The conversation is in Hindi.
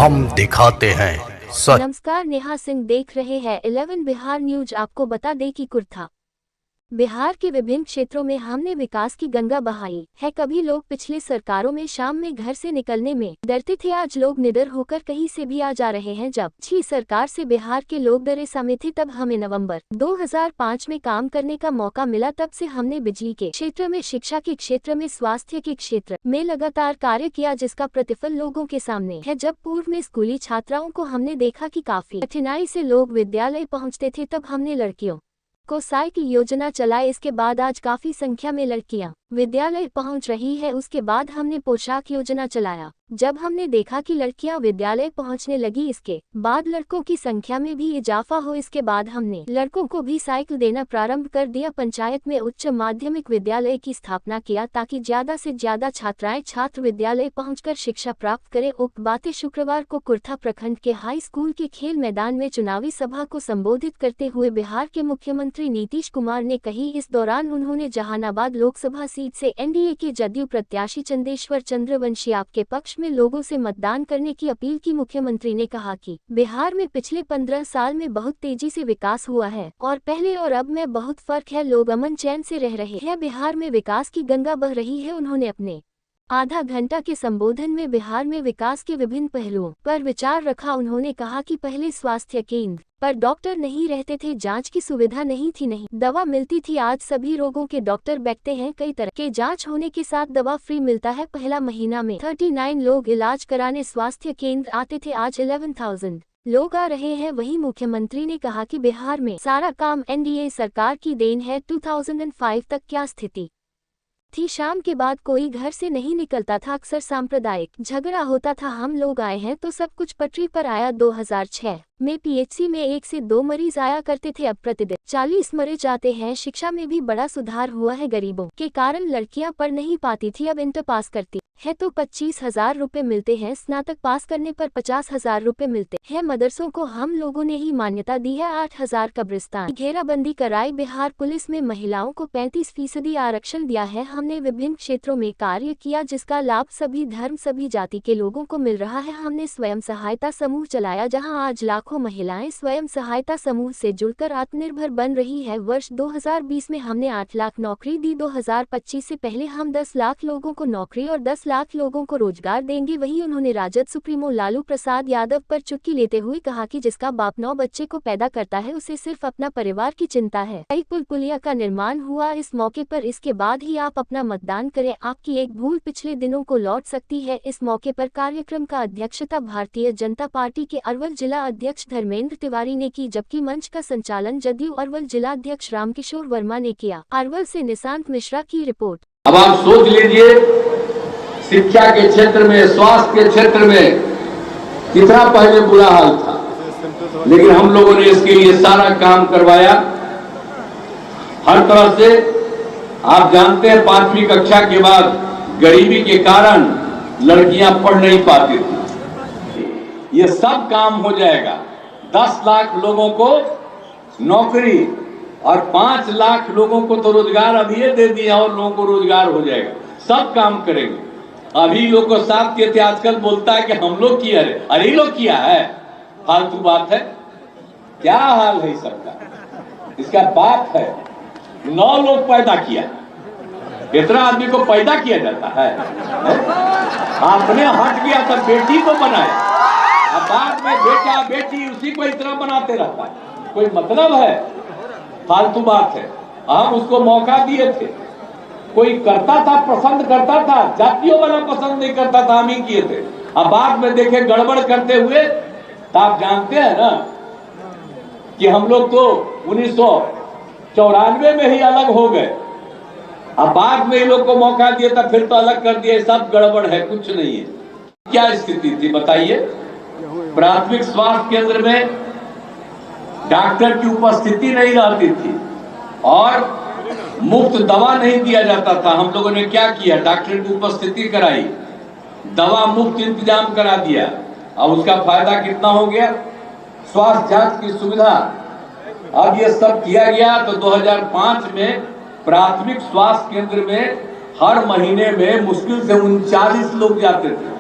हम दिखाते हैं सच। नमस्कार, नेहा सिंह देख रहे हैं 11 बिहार न्यूज। आपको बता दें कि कुर्था बिहार के विभिन्न क्षेत्रों में हमने विकास की गंगा बहाई है। कभी लोग पिछले सरकारों में शाम में घर से निकलने में डरते थे, आज लोग निडर होकर कहीं से भी आ जा रहे हैं। जब पिछली सरकार से बिहार के लोग डरे समय थे, तब हमें नवंबर 2005 में काम करने का मौका मिला। तब से हमने बिजली के क्षेत्र में, शिक्षा के क्षेत्र में, स्वास्थ्य के क्षेत्र में लगातार कार्य किया, जिसका प्रतिफल लोगों के सामने है। जब पूर्व में स्कूली छात्राओं को हमने देखा कि काफी कठिनाई से लोग विद्यालय पहुँचते थे, तब हमने लड़कियों को साइकिल योजना चलाई। इसके बाद आज काफी संख्या में लड़कियां विद्यालय पहुंच रही है। उसके बाद हमने पोशाक योजना चलाया। जब हमने देखा कि लड़कियां विद्यालय पहुंचने लगी, इसके बाद लड़कों की संख्या में भी इजाफा हो। इसके बाद हमने लड़कों को भी साइकिल देना प्रारंभ कर दिया। पंचायत में उच्च माध्यमिक विद्यालय की स्थापना किया ताकि ज्यादा से ज्यादा छात्र विद्यालय पहुंचकर शिक्षा प्राप्त करें। उक्त बातें शुक्रवार को कुर्था प्रखंड के हाई स्कूल के खेल मैदान में चुनावी सभा को संबोधित करते हुए बिहार के मुख्यमंत्री नीतीश कुमार ने कही। इस दौरान उन्होंने जहानाबाद लोकसभा सीट से एनडीए के जदयू प्रत्याशी चंदेश्वर चंद्रवंशी आपके पक्ष में लोगों से मतदान करने की अपील की। मुख्यमंत्री ने कहा कि बिहार में पिछले 15 साल में बहुत तेजी से विकास हुआ है और पहले और अब में बहुत फर्क है। लोग अमन चैन से रह रहे हैं, बिहार में विकास की गंगा बह रही है। उन्होंने अपने आधा घंटा के संबोधन में बिहार में विकास के विभिन्न पहलुओं पर विचार रखा। उन्होंने कहा कि पहले स्वास्थ्य केंद्र पर डॉक्टर नहीं रहते थे, जांच की सुविधा नहीं थी, नहीं दवा मिलती थी। आज सभी रोगों के डॉक्टर बैठते हैं, कई तरह के जांच होने के साथ दवा फ्री मिलता है। पहला महीना में 39 लोग इलाज कराने स्वास्थ्य केंद्र आते थे, आज 11,000 लोग आ रहे हैं। वहीं मुख्यमंत्री ने कहा कि बिहार में सारा काम एनडीए सरकार की देन है। 2005 तक क्या स्थिति थी, शाम के बाद कोई घर से नहीं निकलता था, अक्सर सांप्रदायिक झगड़ा होता था। हम लोग आए हैं तो सब कुछ पटरी पर आया। 2006 में पीएचसी में 1 से 2 मरीज आया करते थे, अब प्रतिदिन 40 मरीज आते हैं। शिक्षा में भी बड़ा सुधार हुआ है। गरीबों के कारण लड़कियां पढ़ नहीं पाती थी, अब इंटर पास करती है तो 25,000 रुपए मिलते हैं, स्नातक पास करने पर 50,000 रुपए मिलते हैं। मदरसों को हम लोगों ने ही मान्यता दी है। 8,000 कब्रिस्तान घेराबंदी कराई। बिहार पुलिस में महिलाओं को 35% आरक्षण दिया है। हमने विभिन्न क्षेत्रों में कार्य किया, जिसका लाभ सभी धर्म, सभी जाति के लोगों को मिल रहा है। हमने स्वयं सहायता समूह चलाया, जहां आज लाखों महिलाएं स्वयं सहायता समूह से जुड़कर आत्मनिर्भर बन रही है। वर्ष 2020 में हमने 8 लाख नौकरी दी। 2025 से पहले हम 10 लाख लोगों को नौकरी और 10 लाख लोगों को रोजगार देंगे। वहीं उन्होंने राजद सुप्रीमो लालू प्रसाद यादव पर चुटकी लेते हुए कहा कि जिसका बाप 9 बच्चे को पैदा करता है, उसे सिर्फ अपना परिवार की चिंता है। कई पुल पुलिया का निर्माण हुआ इस मौके पर, इसके बाद ही आप अपना मतदान करें। आपकी एक भूल पिछले दिनों को लौट सकती है। इस मौके पर कार्यक्रम का अध्यक्षता भारतीय जनता पार्टी के अरवल जिला अध्यक्ष धर्मेंद्र तिवारी ने की, जबकि मंच का संचालन जदयू अरवल जिला अध्यक्ष रामकिशोर वर्मा ने किया। अरवल से निशांत मिश्रा की रिपोर्ट। अब आप सोच लीजिए, शिक्षा के क्षेत्र में, स्वास्थ्य के क्षेत्र में कितना पहले बुरा हाल था, लेकिन हम लोगों ने इसके लिए सारा काम करवाया हर तरह से। आप जानते हैं 5वीं कक्षा के बाद गरीबी के कारण लड़कियां पढ़ नहीं पाती थी। ये सब काम हो जाएगा। 10 लाख लोगों को नौकरी और 5 लाख लोगों को तो रोजगार अभी दे दिया और लोगों को रोजगार हो जाएगा। सब काम करेंगे। अभी लोग को साथ किए थे, आजकल बोलता है कि हम लोग किया है। अरे लोग किया है, फालतू बात है। क्या हाल है सबका? इसका बाप है 9 लोग पैदा किया। इतना आदमी को पैदा किया जाता है? आपने हट गया तो बेटी को बनाया, अब बाद में बेटा बेटी उसी को इतना बनाते रहता है। कोई मतलब है? फालतू बात है। हम उसको मौका दिए थे, कोई करता था, पसंद करता था, जातियों वाला पसंद नहीं करता था, हम ही किए थे। अब बाद में देखे गड़बड़ करते हुए, तो आप जानते हैं ना कि हम लोग तो 1994 में ही अलग हो गए। अब बाद में ये लोग को मौका दिया था, फिर तो अलग कर दिया। सब गड़बड़ है, कुछ नहीं है। क्या स्थिति थी बताइए? प्राथमिक स्वास्थ्य केंद्र में डॉक्टर की उपस्थिति नहीं रहती थी और मुफ्त दवा नहीं दिया जाता था। हम लोगों ने क्या किया? डॉक्टर की उपस्थिति कराई, दवा मुफ्त इंतजाम करा दिया। अब उसका फायदा कितना हो गया? स्वास्थ्य जांच की सुविधा। अब ये सब किया गया तो 2005 में प्राथमिक स्वास्थ्य केंद्र में हर महीने में मुश्किल से 39 लोग जाते थे।